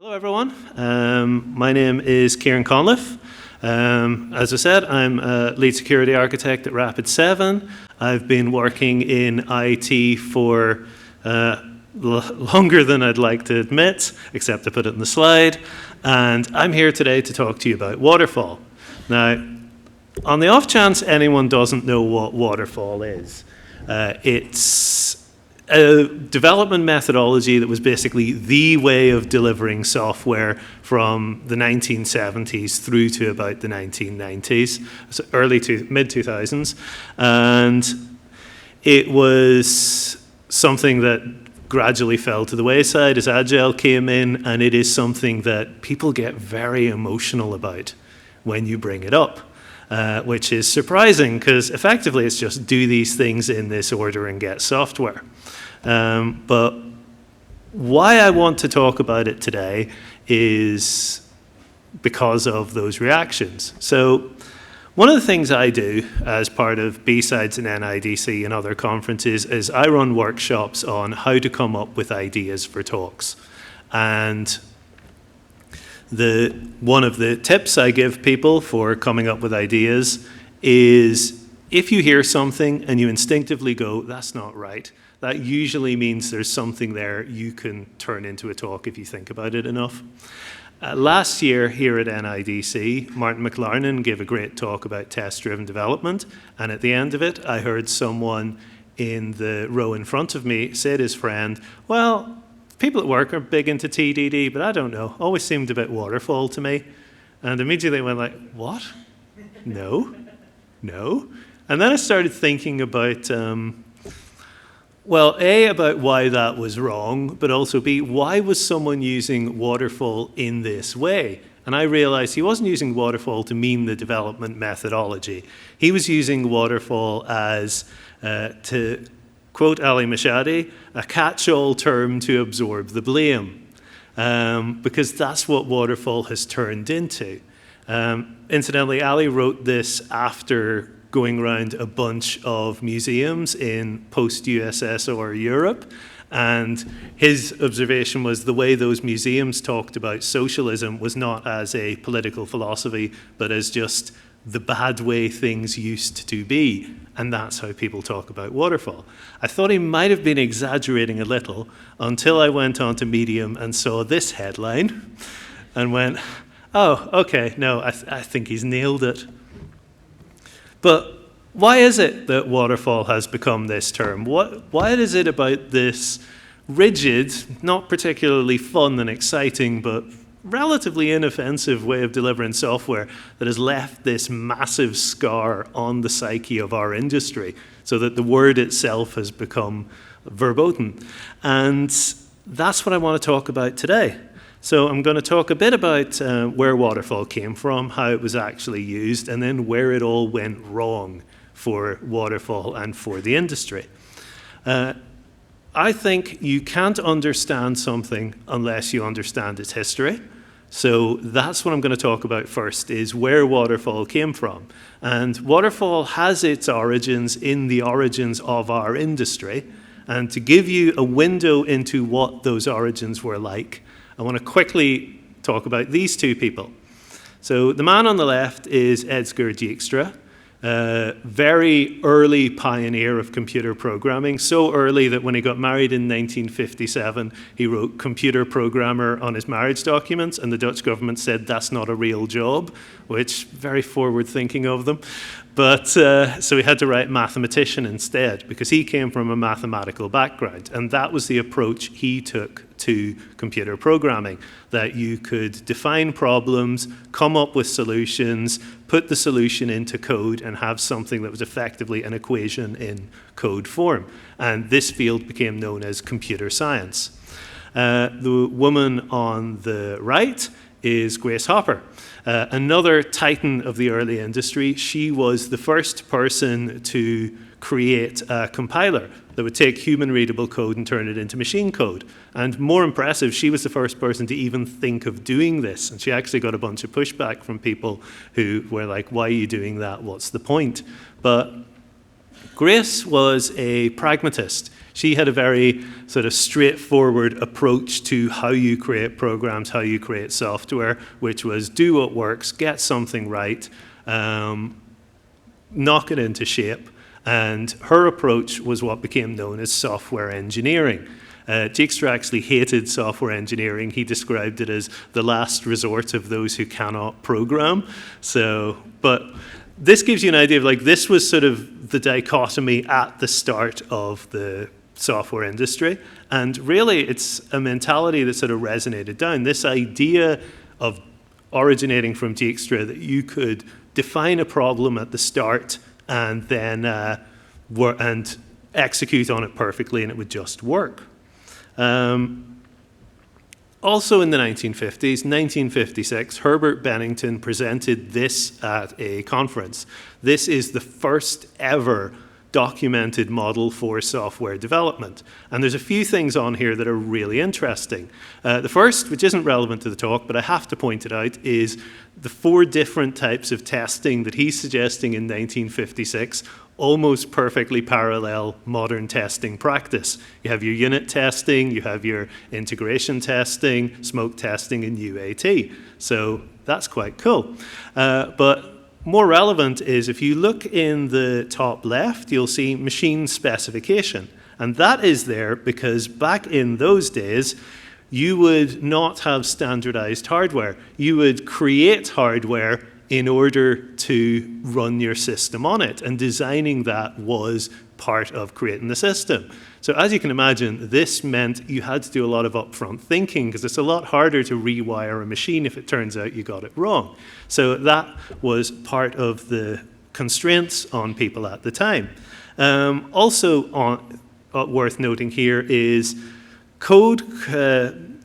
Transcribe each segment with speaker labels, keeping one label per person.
Speaker 1: Hello everyone, my name is Ciaran Conliffe. As I said, I'm a lead security architect at Rapid7. I've been working in IT for longer than I'd like to admit, except I put it in the slide. And I'm here today to talk to you about waterfall. Now, on the off chance anyone doesn't know what waterfall is, it's a development methodology that was basically the way of delivering software from the 1970s through to about the 1990s, so early to mid-2000s. And it was something that gradually fell to the wayside as Agile came in, and it is something that people get very emotional about when you bring it up. Which is surprising because effectively it's just do these things in this order and get software. But why I want to talk about it today is because of those reactions. So one of the things I do as part of B-Sides and NIDC and other conferences is I run workshops on how to come up with ideas for talks. And one of the tips I give people for coming up with ideas is if you hear something and you instinctively go, that's not right, that usually means there's something there you can turn into a talk if you think about it enough. Last year here at NIDC, Martin McLarnon gave a great talk about test-driven development, and at the end of it, I heard someone in the row in front of me say to his friend, well, people at work are big into TDD, but I don't know, always seemed a bit waterfall to me. And immediately went like, what? No. And then I started thinking about, well, A, about why that was wrong, but also B, why was someone using waterfall in this way? And I realized he wasn't using waterfall to mean the development methodology. He was using waterfall as, to quote Ali Mashadi, a catch-all term to absorb the blame, because that's what waterfall has turned into. Incidentally, Ali wrote this after going around a bunch of museums in post-USSR Europe, and his observation was the way those museums talked about socialism was not as a political philosophy, but as just the bad way things used to be, and that's how people talk about waterfall. I thought he might have been exaggerating a little until I went on to Medium and saw this headline and went, oh, okay, no, I think he's nailed it. But why is it that waterfall has become this term? Why is it about this rigid, not particularly fun and exciting, but relatively inoffensive way of delivering software that has left this massive scar on the psyche of our industry so that the word itself has become verboten? And that's what I want to talk about today. So I'm going to talk a bit about where waterfall came from, how it was actually used, and then where it all went wrong for waterfall and for the industry. I think you can't understand something unless you understand its history. So that's what I'm going to talk about first, is where waterfall came from. And waterfall has its origins in the origins of our industry. And to give you a window into what those origins were like, I want to quickly talk about these two people. So the man on the left is Edsger Dijkstra, very early pioneer of computer programming, so early that when he got married in 1957, he wrote computer programmer on his marriage documents, and the Dutch government said that's not a real job, which very forward thinking of them. But so he had to write mathematician instead, because he came from a mathematical background, and that was the approach he took to computer programming, that you could define problems, come up with solutions, put the solution into code, and have something that was effectively an equation in code form. And this field became known as computer science. The woman on the right is Grace Hopper, another titan of the early industry. She was the first person to create a compiler that would take human-readable code and turn it into machine code. And more impressive, she was the first person to even think of doing this. And she actually got a bunch of pushback from people who were like, why are you doing that? What's the point? But Grace was a pragmatist. She had a very sort of straightforward approach to how you create programs, how you create software, which was do what works, get something right, knock it into shape. And her approach was what became known as software engineering. Dijkstra actually hated software engineering. He described it as the last resort of those who cannot program. But this gives you an idea of, like, this was sort of the dichotomy at the start of the software industry. And really, it's a mentality that sort of resonated down. This idea of originating from Dijkstra that you could define a problem at the start and then and execute on it perfectly, and it would just work. Also in the 1950s, 1956, Herbert Bennington presented this at a conference. This is the first ever documented model for software development. And there's a few things on here that are really interesting. The first, which isn't relevant to the talk, but I have to point it out, is the 4 different types of testing that he's suggesting in 1956 almost perfectly parallel modern testing practice. You have your unit testing, you have your integration testing, smoke testing, and UAT. So that's quite cool. But more relevant is if you look in the top left, you'll see machine specification. And that is there because back in those days, you would not have standardized hardware. You would create hardware in order to run your system on it. And designing that was part of creating the system. So as you can imagine, this meant you had to do a lot of upfront thinking because it's a lot harder to rewire a machine if it turns out you got it wrong. So that was part of the constraints on people at the time. Also worth noting here is coding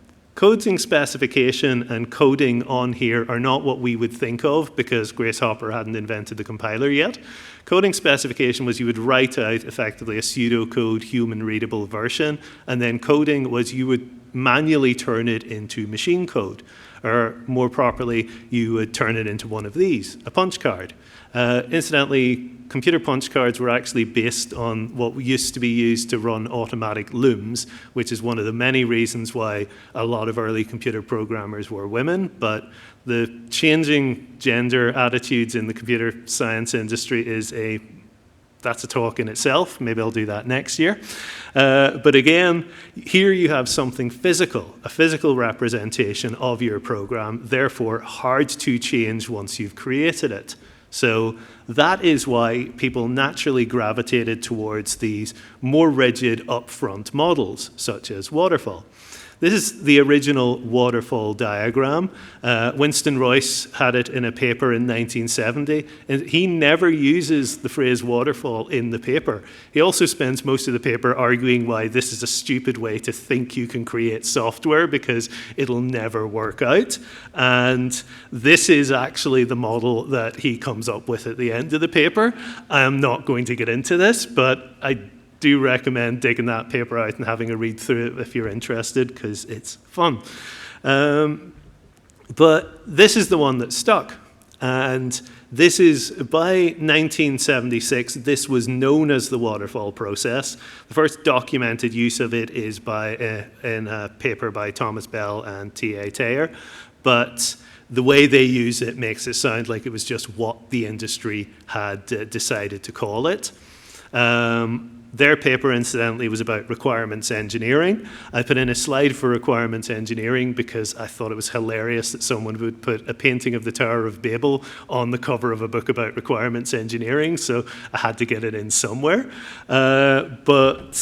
Speaker 1: specification and coding on here are not what we would think of because Grace Hopper hadn't invented the compiler yet. Coding specification was you would write out effectively a pseudocode human readable version, and then coding was you would manually turn it into machine code, or more properly, you would turn it into one of these, a punch card. Incidentally, computer punch cards were actually based on what used to be used to run automatic looms, which is one of the many reasons why a lot of early computer programmers were women. But the changing gender attitudes in the computer science industry that's a talk in itself. Maybe I'll do that next year. But again, here you have something physical, a physical representation of your program, therefore hard to change once you've created it. So that is why people naturally gravitated towards these more rigid upfront models, such as waterfall. This is the original waterfall diagram. Winston Royce had it in a paper in 1970, and he never uses the phrase waterfall in the paper. He also spends most of the paper arguing why this is a stupid way to think you can create software because it'll never work out. And this is actually the model that he comes up with at the end of the paper. I'm not going to get into this, but I do recommend digging that paper out and having a read through it if you're interested, because it's fun. But this is the one that stuck. And this is, by 1976, this was known as the waterfall process. The first documented use of it is in a paper by Thomas Bell and T.A. Taylor. But the way they use it makes it sound like it was just what the industry had decided to call it. Their paper, incidentally, was about requirements engineering. I put in a slide for requirements engineering because I thought it was hilarious that someone would put a painting of the Tower of Babel on the cover of a book about requirements engineering, so I had to get it in somewhere. But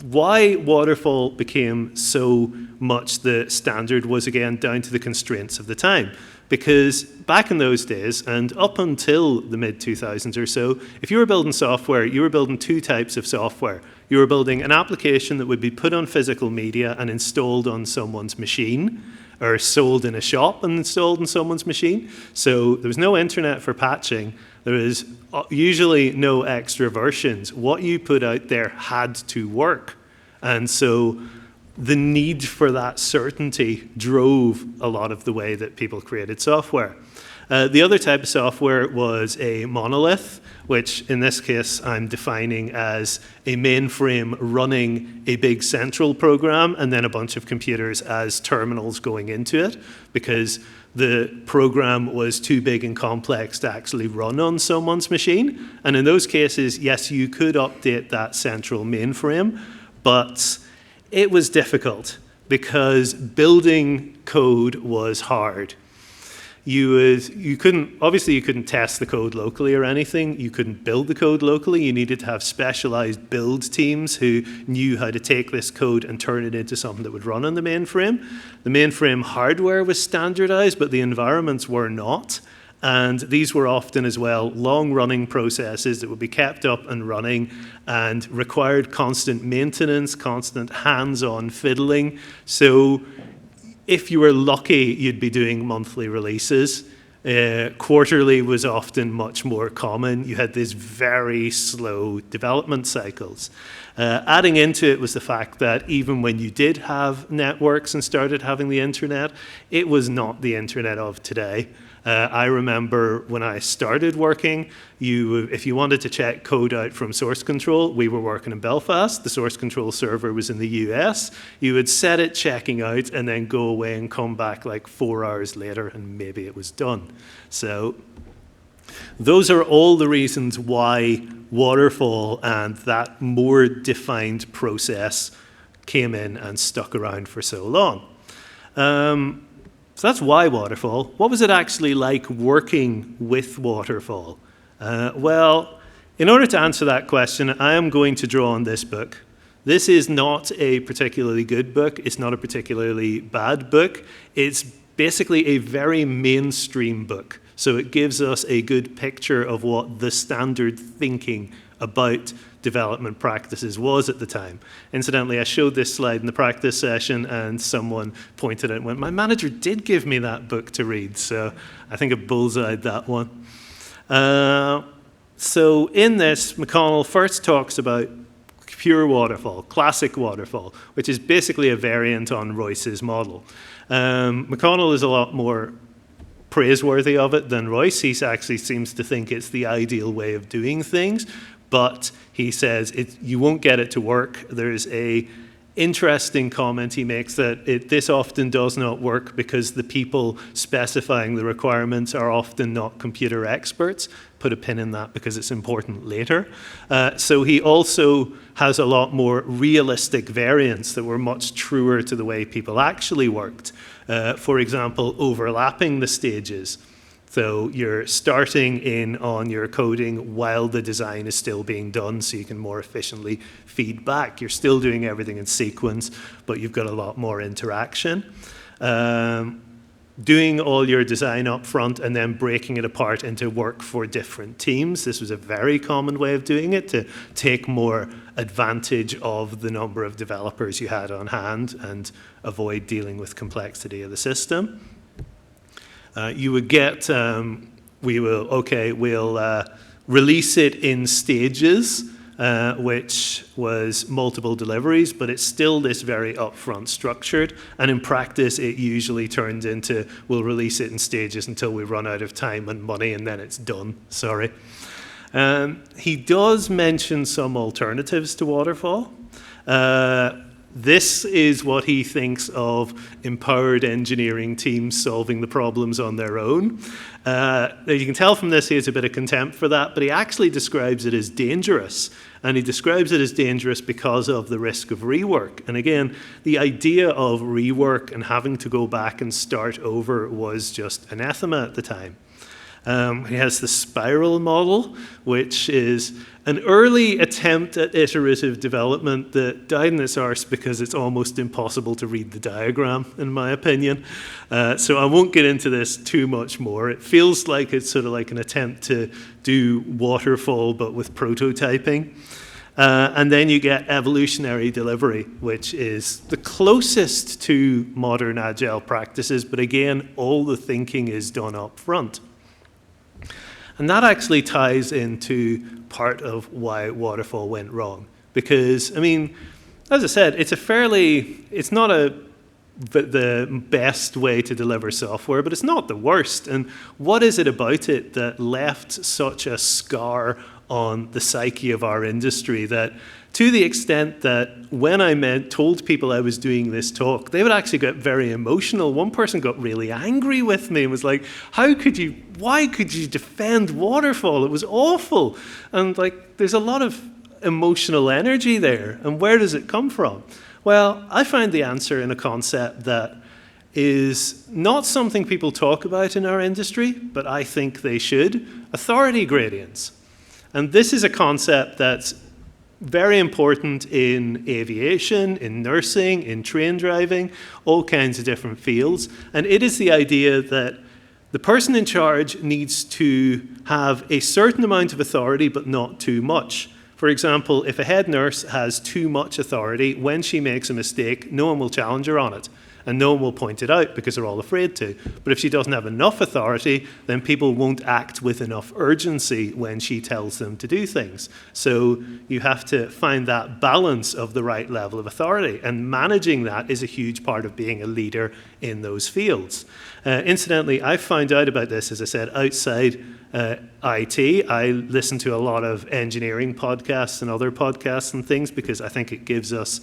Speaker 1: why waterfall became so much the standard was, again, down to the constraints of the time. Because back in those days, and up until the mid-2000s or so, if you were building software, you were building 2 types of software. You were building an application that would be put on physical media and installed on someone's machine, or sold in a shop and installed on someone's machine. So there was no internet for patching. There was usually no extra versions. What you put out there had to work. And so the need for that certainty drove a lot of the way that people created software. The other type of software was a monolith, which in this case I'm defining as a mainframe running a big central program and then a bunch of computers as terminals going into it, because the program was too big and complex to actually run on someone's machine. And in those cases, yes, you could update that central mainframe, but it was difficult because building code was hard. You couldn't test the code locally or anything. You couldn't build the code locally. You needed to have specialized build teams who knew how to take this code and turn it into something that would run on the mainframe. The mainframe hardware was standardized, but the environments were not. And these were often as well long-running processes that would be kept up and running and required constant maintenance, constant hands-on fiddling. So if you were lucky, you'd be doing monthly releases. Quarterly was often much more common. You had these very slow development cycles. Adding into it was the fact that even when you did have networks and started having the internet, it was not the internet of today. I remember when I started working, if you wanted to check code out from source control, we were working in Belfast, the source control server was in the US, you would set it checking out and then go away and come back like 4 hours later and maybe it was done. So those are all the reasons why waterfall and that more defined process came in and stuck around for so long. So that's why waterfall. What was it actually like working with waterfall? Well, in order to answer that question, I am going to draw on this book. This is not a particularly good book. It's not a particularly bad book. It's basically a very mainstream book. So it gives us a good picture of what the standard thinking about development practices was at the time. Incidentally, I showed this slide in the practice session and someone pointed out and went, my manager did give me that book to read, so I think I bullseyed that one. So in this, McConnell first talks about pure waterfall, classic waterfall, which is basically a variant on Royce's model. McConnell is a lot more praiseworthy of it than Royce. He actually seems to think it's the ideal way of doing things, but he says you won't get it to work. There's a interesting comment he makes that this often does not work because the people specifying the requirements are often not computer experts. Put a pin in that because it's important later. So he also has a lot more realistic variants that were much truer to the way people actually worked. For example, overlapping the stages. So you're starting in on your coding while the design is still being done so you can more efficiently feed back. You're still doing everything in sequence, but you've got a lot more interaction. Doing all your design up front and then breaking it apart into work for different teams. This was a very common way of doing it to take more advantage of the number of developers you had on hand and avoid dealing with complexity of the system. You would get, we'll release it in stages, which was multiple deliveries, but it's still this very upfront structured. And in practice, it usually turns into, we'll release it in stages until we run out of time and money, and then it's done, sorry. He does mention some alternatives to waterfall. This is what he thinks of empowered engineering teams solving the problems on their own. You can tell from this he has a bit of contempt for that, but he actually describes it as dangerous. And he describes it as dangerous because of the risk of rework. And again, the idea of rework and having to go back and start over was just anathema at the time. He has the spiral model, which is an early attempt at iterative development that died in its arse because it's almost impossible to read the diagram, in my opinion. So I won't get into this too much more. It feels like it's sort of like an attempt to do waterfall, but with prototyping. And then you get evolutionary delivery, which is the closest to modern Agile practices, but again, all the thinking is done up front. And that actually ties into part of why waterfall went wrong. Because, I mean, as I said, it's not a the best way to deliver software, but it's not the worst. And what is it about it that left such a scar on the psyche of our industry, that to the extent that when I told people I was doing this talk, they would actually get very emotional. One person got really angry with me and was like, why could you defend waterfall? It was awful. And like, there's a lot of emotional energy there. And where does it come from? Well, I find the answer in a concept that is not something people talk about in our industry, but I think they should: authority gradients. And this is a concept that's very important in aviation, in nursing, in train driving, all kinds of different fields. And it is the idea that the person in charge needs to have a certain amount of authority, but not too much. For example, if a head nurse has too much authority, when she makes a mistake, no one will challenge her on it. And no one will point it out because they're all afraid to. But if she doesn't have enough authority, then people won't act with enough urgency when she tells them to do things. So you have to find that balance of the right level of authority. And managing that is a huge part of being a leader in those fields. Incidentally, I found out about this, as I said, outside IT. I listen to a lot of engineering podcasts and other podcasts and things because I think it gives us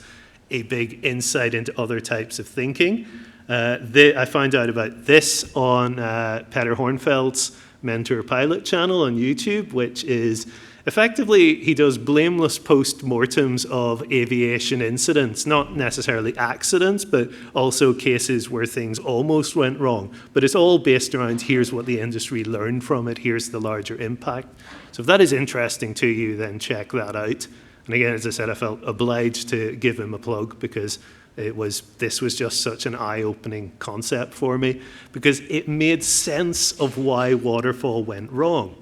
Speaker 1: a big insight into other types of thinking. I found out about this on Peter Hornfeld's Mentor Pilot channel on YouTube, which is effectively, he does blameless post-mortems of aviation incidents, not necessarily accidents, but also cases where things almost went wrong. But it's all based around, here's what the industry learned from it, here's the larger impact. So if that is interesting to you, then check that out. And again, as I said, I felt obliged to give him a plug because this was just such an eye-opening concept for me, because it made sense of why waterfall went wrong.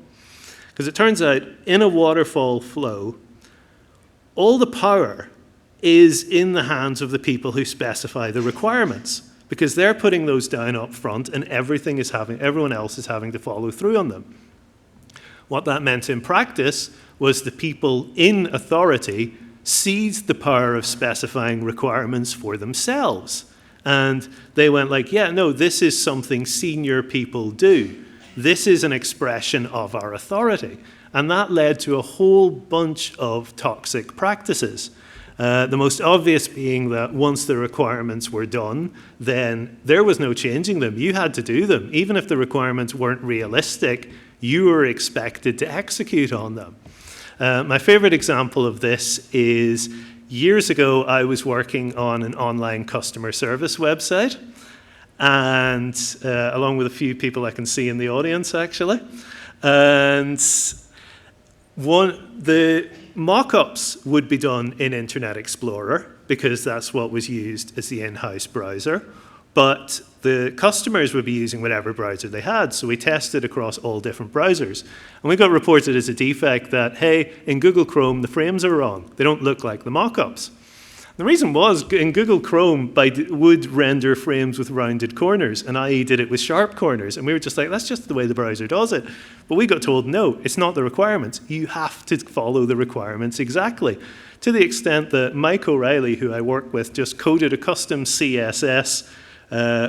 Speaker 1: Because it turns out, in a waterfall flow, all the power is in the hands of the people who specify the requirements, because they're putting those down up front and everyone else is having to follow through on them. What that meant in practice was the people in authority seized the power of specifying requirements for themselves. And they went like, yeah, no, this is something senior people do. This is an expression of our authority. And that led to a whole bunch of toxic practices. The most obvious being that once the requirements were done, then there was no changing them. You had to do them. Even if the requirements weren't realistic, you were expected to execute on them. My favorite example of this is years ago, I was working on an online customer service website, and along with a few people I can see in the audience, actually. And the mock-ups would be done in Internet Explorer, because that's what was used as the in-house browser. But the customers would be using whatever browser they had, so we tested across all different browsers. And we got reported as a defect that, hey, in Google Chrome, the frames are wrong. They don't look like the mock-ups. The reason was, in Google Chrome, would render frames with rounded corners, and IE did it with sharp corners. And we were just like, that's just the way the browser does it. But we got told, no, it's not the requirements. You have to follow the requirements exactly. To the extent that Mike O'Reilly, who I work with, just coded a custom CSS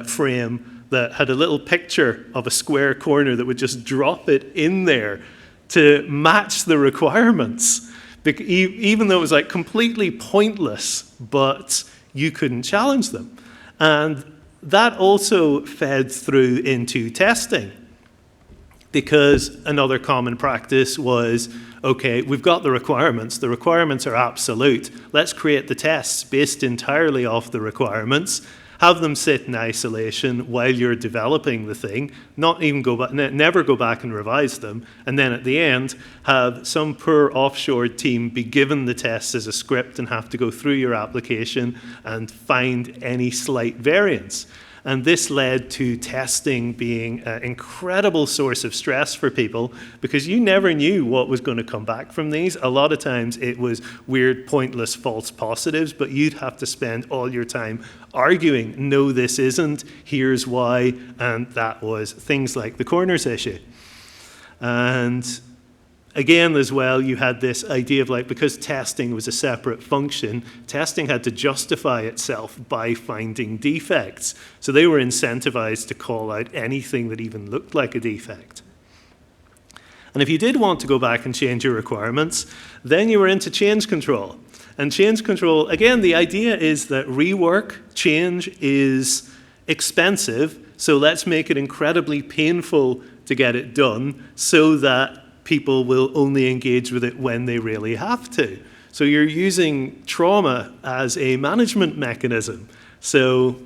Speaker 1: frame that had a little picture of a square corner that would just drop it in there to match the requirements. Even though it was like completely pointless, but you couldn't challenge them. And that also fed through into testing, because another common practice was, okay, we've got the requirements are absolute, let's create the tests based entirely off the requirements, have them sit in isolation while you're developing the thing, never go back and revise them, and then at the end, have some poor offshore team be given the tests as a script and have to go through your application and find any slight variance. And this led to testing being an incredible source of stress for people, because you never knew what was going to come back from these. A lot of times it was weird, pointless, false positives, but you'd have to spend all your time arguing, no, this isn't, here's why, and that was things like the corners issue. And again, as well, you had this idea of like, because testing was a separate function, testing had to justify itself by finding defects. So they were incentivized to call out anything that even looked like a defect. And if you did want to go back and change your requirements, then you were into change control. And change control, again, the idea is that rework, change is expensive, so let's make it incredibly painful to get it done so that people will only engage with it when they really have to. So you're using trauma as a management mechanism. So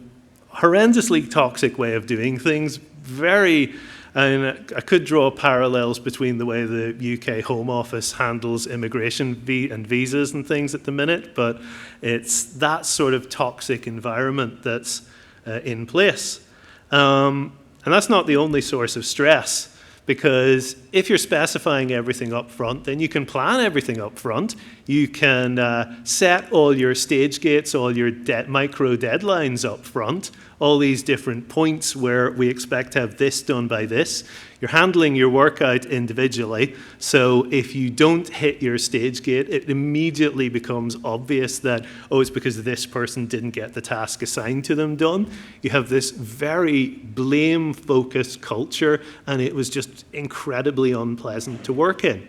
Speaker 1: horrendously toxic way of doing things, very, and I could draw parallels between the way the UK Home Office handles immigration and visas and things at the minute, but it's that sort of toxic environment that's in place. And that's not the only source of stress, because if you're specifying everything up front, then you can plan everything up front. You can set all your stage gates, all your micro deadlines up front, all these different points where we expect to have this done by this. You're handling your work out individually, so if you don't hit your stage gate, it immediately becomes obvious that, oh, it's because this person didn't get the task assigned to them done. You have this very blame-focused culture, and it was just incredibly unpleasant to work in.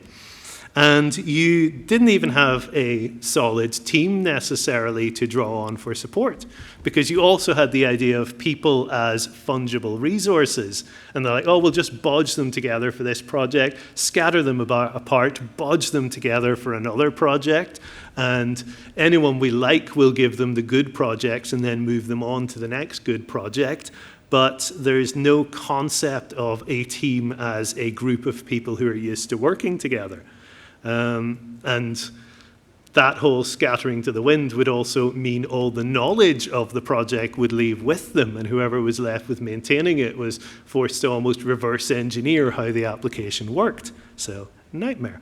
Speaker 1: And you didn't even have a solid team necessarily to draw on for support, because you also had the idea of people as fungible resources. And they're like, oh, we'll just bodge them together for this project, scatter them apart, bodge them together for another project, and anyone we like will give them the good projects and then move them on to the next good project. But there's no concept of a team as a group of people who are used to working together. And that whole scattering to the wind would also mean all the knowledge of the project would leave with them, and whoever was left with maintaining it was forced to almost reverse engineer how the application worked. So, nightmare.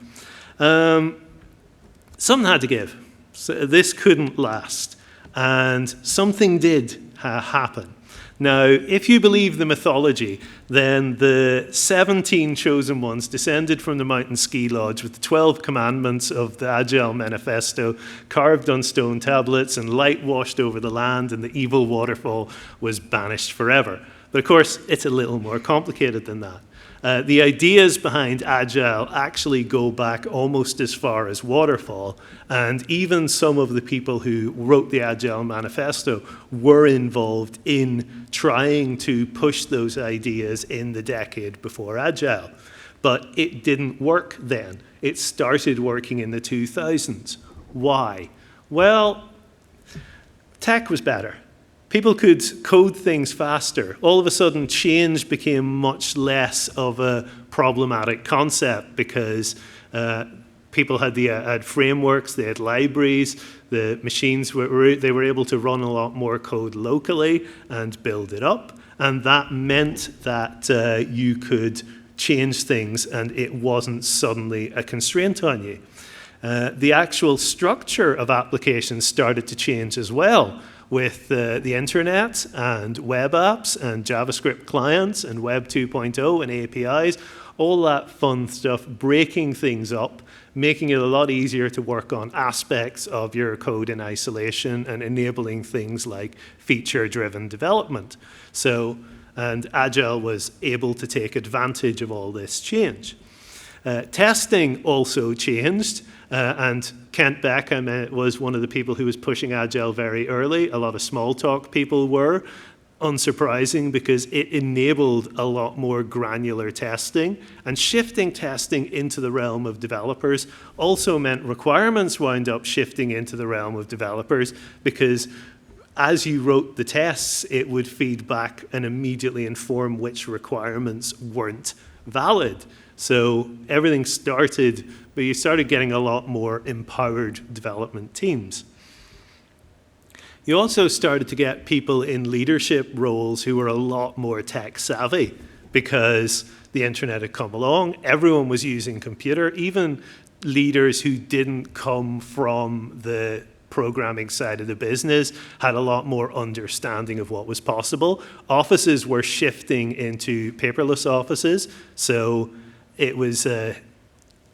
Speaker 1: Something had to give. So this couldn't last. And something did happen. Now, if you believe the mythology, then the 17 chosen ones descended from the mountain ski lodge with the 12 commandments of the Agile manifesto carved on stone tablets, and light washed over the land, and the evil waterfall was banished forever. But of course, it's a little more complicated than that. The ideas behind Agile actually go back almost as far as waterfall, and even some of the people who wrote the Agile manifesto were involved in trying to push those ideas in the decade before Agile. But it didn't work then. It started working in the 2000s. Why? Well, tech was better. People could code things faster. All of a sudden, change became much less of a problematic concept because people had frameworks, they had libraries, the machines they were able to run a lot more code locally and build it up, and that meant that you could change things and it wasn't suddenly a constraint on you. The actual structure of applications started to change as well, with the internet and web apps and JavaScript clients and Web 2.0 and APIs, all that fun stuff, breaking things up, making it a lot easier to work on aspects of your code in isolation and enabling things like feature-driven development. So, and Agile was able to take advantage of all this change. Testing also changed, and Kent Beck was one of the people who was pushing Agile very early. A lot of Smalltalk people were. Unsurprising, because it enabled a lot more granular testing, and shifting testing into the realm of developers also meant requirements wound up shifting into the realm of developers, because as you wrote the tests, it would feed back and immediately inform which requirements weren't valid. So everything started, but you started getting a lot more empowered development teams. You also started to get people in leadership roles who were a lot more tech savvy, because the internet had come along, everyone was using computer, even leaders who didn't come from the programming side of the business had a lot more understanding of what was possible. Offices were shifting into paperless offices, so it was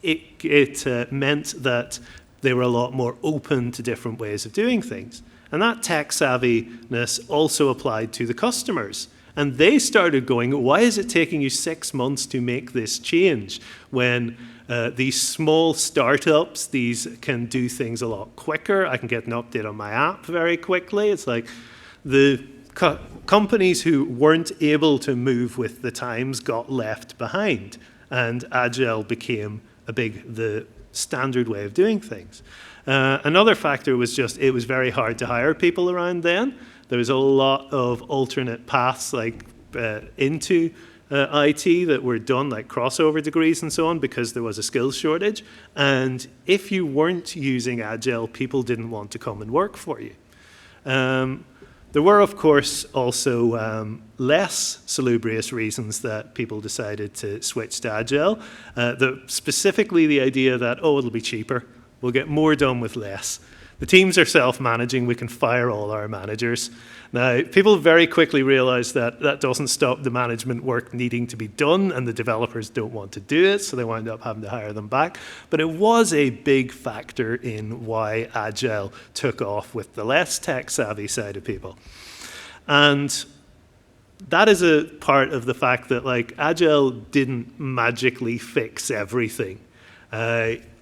Speaker 1: it meant that they were a lot more open to different ways of doing things. And that tech savviness also applied to the customers. And they started going, why is it taking you 6 months to make this change when these small startups, these can do things a lot quicker. I can get an update on my app very quickly. It's like the companies who weren't able to move with the times got left behind. And Agile became the standard way of doing things. Another factor was just it was very hard to hire people around then. There was a lot of alternate paths into IT that were done, like crossover degrees and so on, because there was a skills shortage. And if you weren't using Agile, people didn't want to come and work for you. There were, of course, also less salubrious reasons that people decided to switch to Agile. Specifically the idea that, oh, it'll be cheaper. We'll get more done with less. The teams are self-managing. We can fire all our managers. Now, people very quickly realize that that doesn't stop the management work needing to be done, and the developers don't want to do it, so they wind up having to hire them back. But it was a big factor in why Agile took off with the less tech-savvy side of people. And that is a part of the fact that Agile didn't magically fix everything.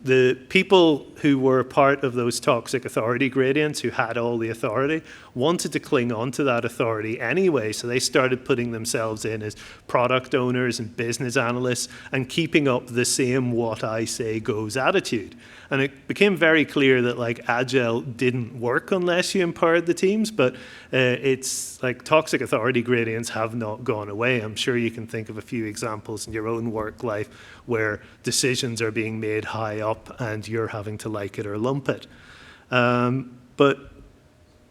Speaker 1: The people who were part of those toxic authority gradients, who had all the authority, wanted to cling on to that authority anyway, so they started putting themselves in as product owners and business analysts and keeping up the same what I say goes attitude. And it became very clear that Agile didn't work unless you empowered the teams, but it's toxic authority gradients have not gone away. I'm sure you can think of a few examples in your own work life where decisions are being made high up and you're having to like it or lump it. But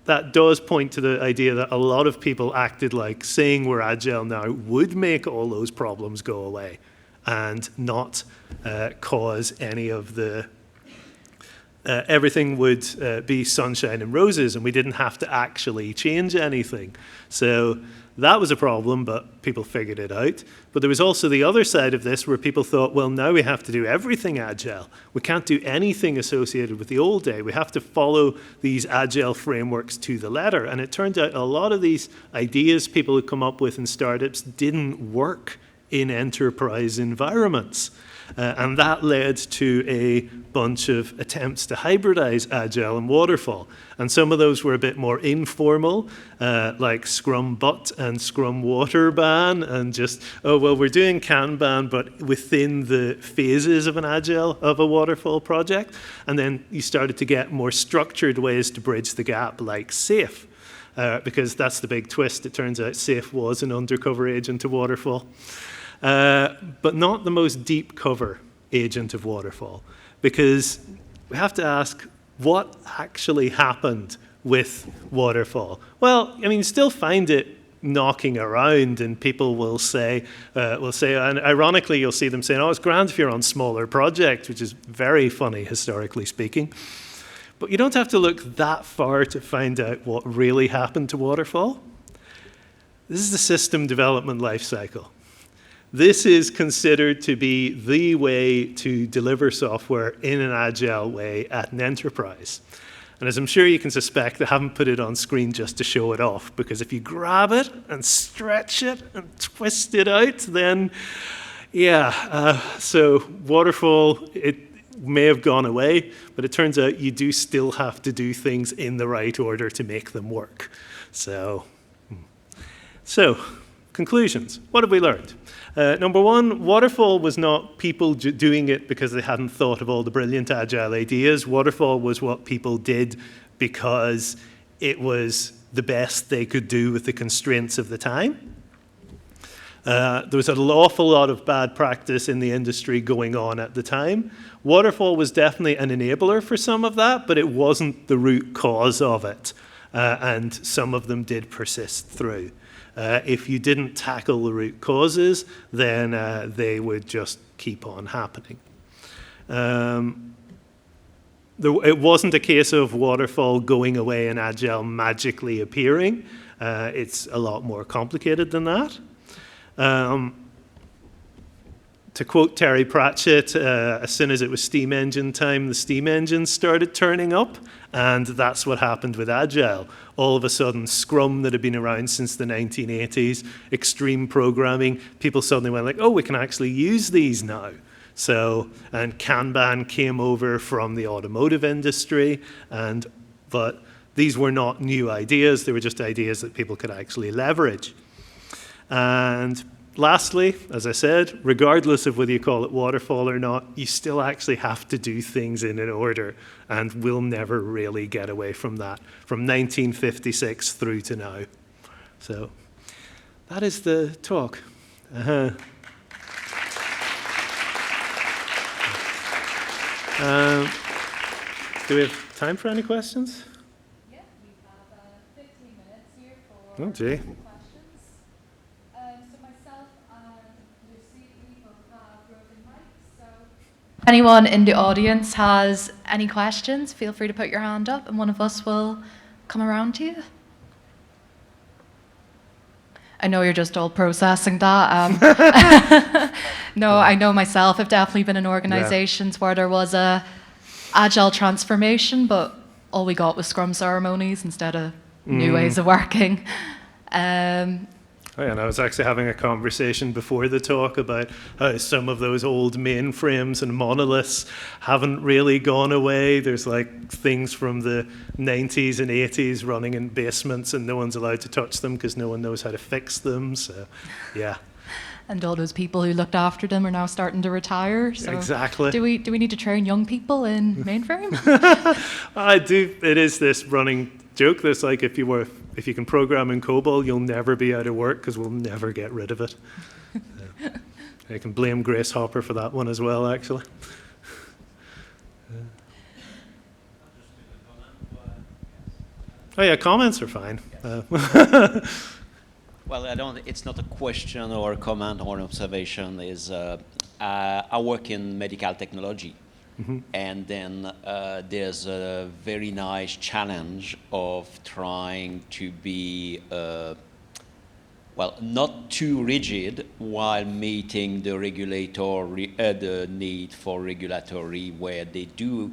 Speaker 1: that does point to the idea that a lot of people acted like saying we're Agile now would make all those problems go away and not cause any of the everything would be sunshine and roses, and we didn't have to actually change anything. So that was a problem, but people figured it out. But there was also the other side of this where people thought, well, now we have to do everything Agile. We can't do anything associated with the old day. We have to follow these Agile frameworks to the letter. And it turned out a lot of these ideas people had come up with in startups didn't work in enterprise environments. And that led to a bunch of attempts to hybridize Agile and Waterfall. And some of those were a bit more informal, like Scrum But and Scrum Waterban, and just, oh, well, we're doing Kanban, but within the phases of an Agile, of a Waterfall project. And then you started to get more structured ways to bridge the gap, like SAFe. Because that's the big twist. It turns out SAFe was an undercover agent of Waterfall. But not the most deep cover agent of Waterfall, because we have to ask what actually happened with Waterfall. Well, I mean, you still find it knocking around, and people will say, and ironically, you'll see them saying, oh, it's grand if you're on smaller projects, which is very funny, historically speaking. But you don't have to look that far to find out what really happened to Waterfall. This is the system development lifecycle. This is considered to be the way to deliver software in an Agile way at an enterprise. And as I'm sure you can suspect, they haven't put it on screen just to show it off, because if you grab it and stretch it and twist it out, then, yeah. So Waterfall, it may have gone away, but it turns out you do still have to do things in the right order to make them work. So conclusions. What have we learned? Number one, Waterfall was not people doing it because they hadn't thought of all the brilliant Agile ideas. Waterfall was what people did because it was the best they could do with the constraints of the time. There was an awful lot of bad practice in the industry going on at the time. Waterfall was definitely an enabler for some of that, but it wasn't the root cause of it. And some of them did persist through. If you didn't tackle the root causes, then they would just keep on happening. It wasn't a case of Waterfall going away and Agile magically appearing. It's a lot more complicated than that. to quote Terry Pratchett, as soon as it was steam engine time, the steam engines started turning up, and that's what happened with Agile. All of a sudden, Scrum that had been around since the 1980s, extreme programming, people suddenly went like, oh, we can actually use these now. So, and Kanban came over from the automotive industry, but these were not new ideas, they were just ideas that people could actually leverage. And lastly, as I said, regardless of whether you call it waterfall or not, you still actually have to do things in an order, and we'll never really get away from that, from 1956 through to now. So that is the talk. Do we have time for any questions?
Speaker 2: Yeah, we have 15 minutes here for
Speaker 1: questions.
Speaker 2: So myself and Lucy, we both have roving mics. So anyone in the audience has any questions, feel free to put your hand up and one of us will come around to you. I know you're just all processing that. No, I know myself. I've definitely been in organizations where there was a agile transformation, but all we got was Scrum ceremonies instead of new ways of working.
Speaker 1: Oh, yeah, and I was actually having a conversation before the talk about how some of those old mainframes and monoliths haven't really gone away. There's like things from the 90s and 80s running in basements and no one's allowed to touch them because no one knows how to fix them. So, yeah.
Speaker 2: And all those people who looked after them are now starting to retire. So
Speaker 1: exactly.
Speaker 2: Do we need to train young people in mainframe?
Speaker 1: I do. It is this running joke that's like if you can program in COBOL, you'll never be out of work because we'll never get rid of it. I can blame Grace Hopper for that one as well, actually. Oh yeah, comments are fine.
Speaker 3: Well, it's not a question or a comment or an observation. I work in medical technology. Mm-hmm. And then there's a very nice challenge of trying to be, not too rigid while meeting the the need for regulatory, where they do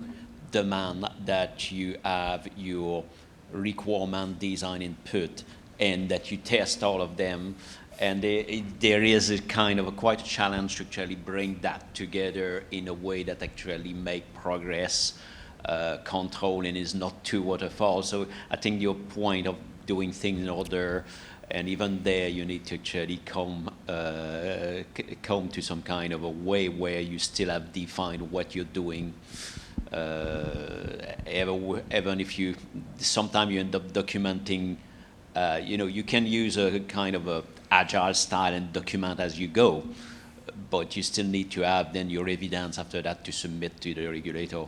Speaker 3: demand that you have your requirement design input and that you test all of them. And there is a kind of quite a challenge to actually bring that together in a way that actually make progress, control, and is not too waterfall. So I think your point of doing things in order, and even there you need to actually come to some kind of a way where you still have defined what you're doing. Even if sometimes you end up documenting, you can use a kind of a agile style and document as you go, but you still need to have then your evidence after that to submit to the regulator.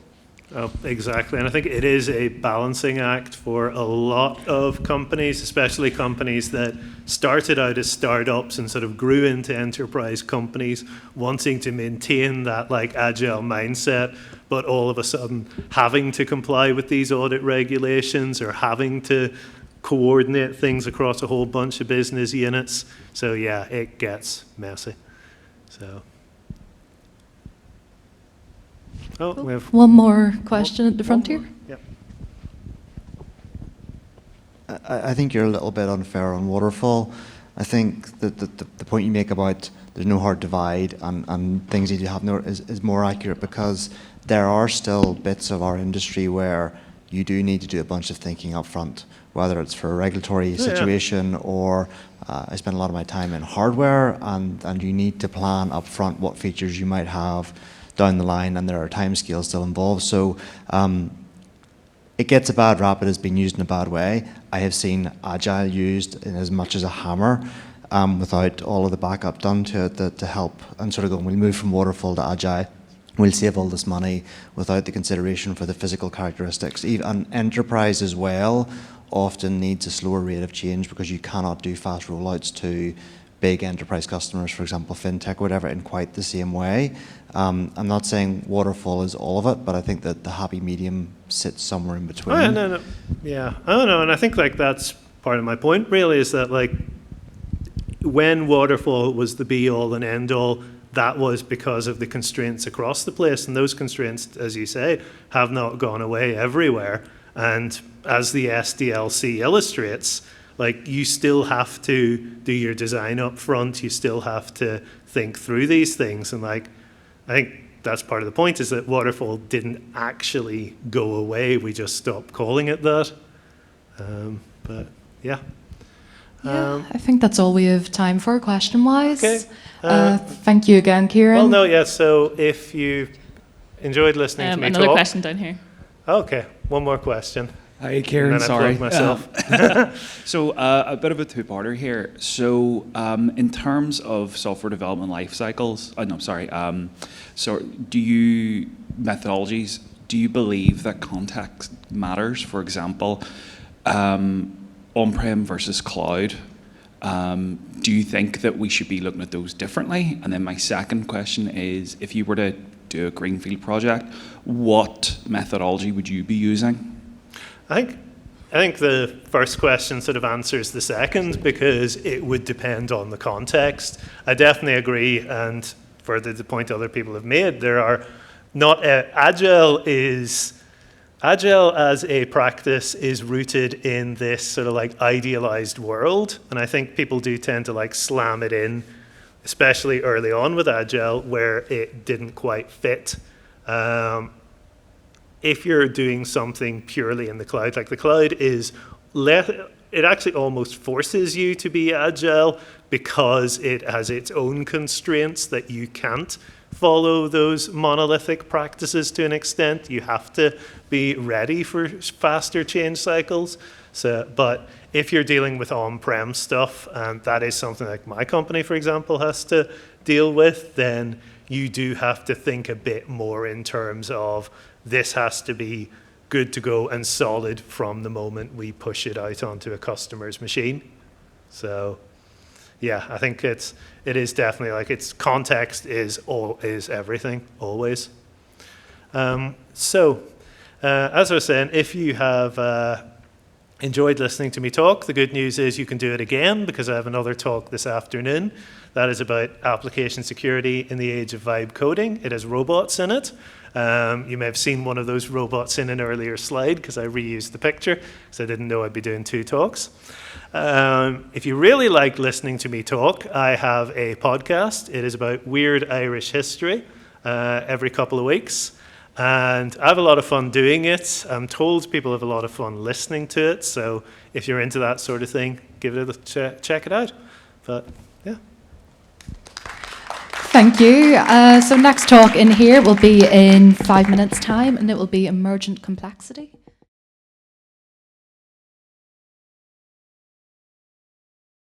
Speaker 1: Oh, exactly, and I think it is a balancing act for a lot of companies, especially companies that started out as startups and sort of grew into enterprise companies, wanting to maintain that like agile mindset, but all of a sudden having to comply with these audit regulations or having to coordinate things across a whole bunch of business units. So yeah, it gets messy. So. Oh,
Speaker 2: cool.
Speaker 1: We have
Speaker 2: one more question at the front here.
Speaker 1: Yep.
Speaker 4: I think you're a little bit unfair on waterfall. I think that the point you make about there's no hard divide and things need to happen is more accurate, because there are still bits of our industry where you do need to do a bunch of thinking up front, whether it's for a regulatory situation or I spend a lot of my time in hardware, and you need to plan up front what features you might have down the line, and there are timescales still involved. So it gets a bad rap. It has been used in a bad way. I have seen Agile used in as much as a hammer without all of the backup done to it to help and sort of go, we'll move from waterfall to Agile. We'll save all this money without the consideration for the physical characteristics. Even enterprise as well often needs a slower rate of change, because you cannot do fast rollouts to big enterprise customers, for example, fintech or whatever, in quite the same way. I'm not saying waterfall is all of it, but I think that the happy medium sits somewhere in between.
Speaker 1: Oh, yeah, no. Yeah, I don't know, and I think like that's part of my point really, is that like when waterfall was the be all and end all, that was because of the constraints across the place. And those constraints, as you say, have not gone away everywhere. And as the SDLC illustrates, like, you still have to do your design up front. You still have to think through these things. And like, I think that's part of the point, is that waterfall didn't actually go away. We just stopped calling it that. But yeah.
Speaker 2: Yeah, I think that's all we have time for, question-wise.
Speaker 1: Okay.
Speaker 2: Thank you again, Ciaran.
Speaker 1: Well, no, yeah, so if you enjoyed listening to me
Speaker 5: another
Speaker 1: talk.
Speaker 5: question down here.
Speaker 1: Okay, one more question.
Speaker 6: Hi, Ciaran,
Speaker 1: And then I
Speaker 6: sorry.
Speaker 1: plugged myself.
Speaker 6: So a bit of a two-parter here. So in terms of software development life cycles, so methodologies, do you believe that context matters? For example, on-prem versus cloud. Do you think that we should be looking at those differently? And then my second question is, if you were to do a greenfield project, what methodology would you be using?
Speaker 1: I think the first question sort of answers the second, because it would depend on the context. I definitely agree, and further the point other people have made, there are not Agile as a practice is rooted in this sort of like idealized world, and I think people do tend to like slam it in, especially early on with Agile, where it didn't quite fit. If you're doing something purely in the cloud, like the cloud is, it actually almost forces you to be Agile, because it has its own constraints that you can't follow those monolithic practices to an extent. You have to be ready for faster change cycles. So, but if you're dealing with on-prem stuff, and that is something like my company, for example, has to deal with, then you do have to think a bit more in terms of, this has to be good to go and solid from the moment we push it out onto a customer's machine. So yeah, I think it is definitely like, its context is everything, always. As I was saying, if you have enjoyed listening to me talk, the good news is you can do it again, because I have another talk this afternoon that is about application security in the age of vibe coding. It has robots in it. You may have seen one of those robots in an earlier slide, because I reused the picture, because I didn't know I'd be doing 2 talks. If you really like listening to me talk, I have a podcast. It is about weird Irish history every couple of weeks. And I have a lot of fun doing it. I'm told people have a lot of fun listening to it. So if you're into that sort of thing, give it a check it out. But yeah.
Speaker 2: Thank you. So next talk in here will be in 5 minutes' time, and it will be emergent complexity.